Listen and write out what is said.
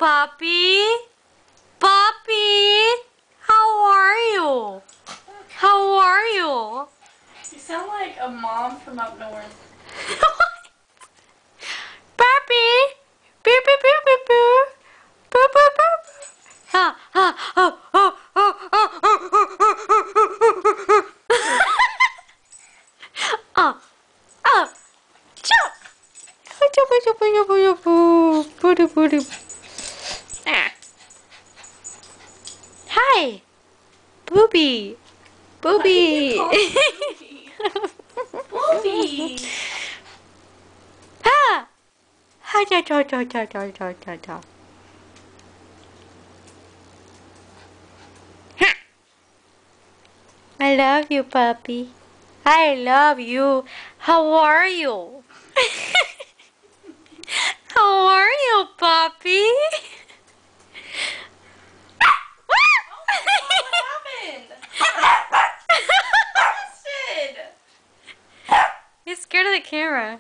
puppy? Puppy? How are you? How are you? You sound like a mom from up north. Puppy? Beep, beep, beep, beep, beep. Boop, boop, boop. Ah, ah, oh, oh, oh, oh, oh, oh, oh, oh, jump! Jump, jump, jump, jump, jump, booty, booty. Ah. Hi, Booby. Booby. Booby. Ah. Ha, cha, cha, cha, cha, cha, cha, cha, cha. Ha. I love you, puppy. I love you. How are you? How are you, puppy? He's scared of the camera.